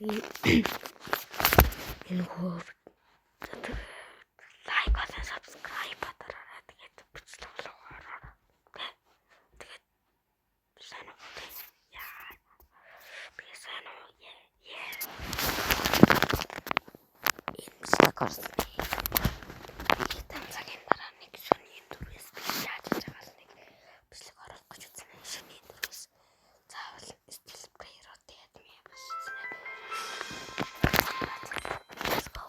энэ хөө лайк болон subscribe батараа тэгээд бичлэг болгоорой. Тэгээд сайн уу? Яа. Би сайн уу? Яа. Энэ бичлэг орсон. Цагийн дараа нэг шөнийн дөрвөөс яаж хийж байгаа л нэг бичлэг оруулах гэж үзсэн. Шөнийн дөрвөөс заавал стил прейрот ядми бассан. Let's go.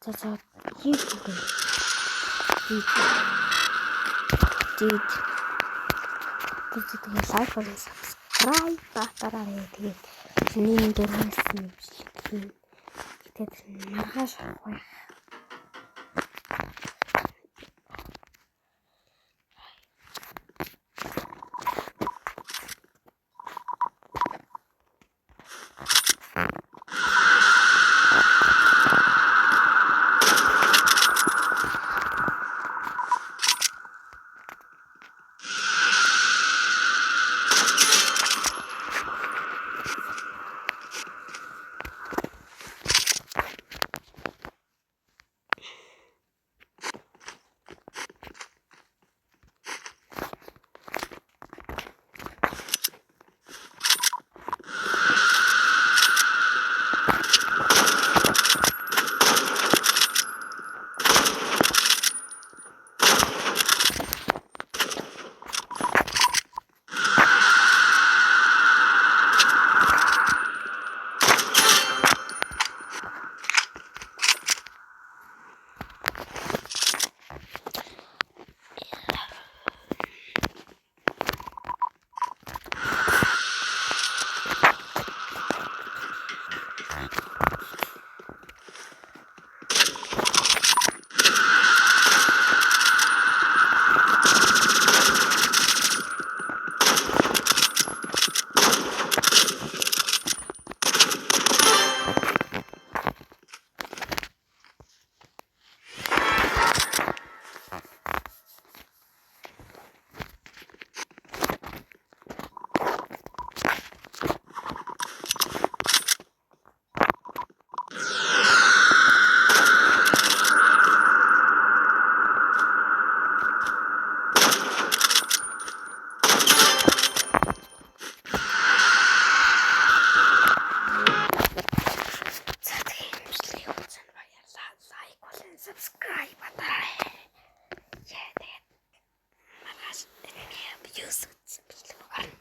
За тэгээд лайк болон subscribe батараа тэгээд миний дөрвөөс нь бичлэг тэгээд маргааш авах. Subscribe батараа. Яа тэгээд маргааш энэ видеос үзсэн бичлэг орно.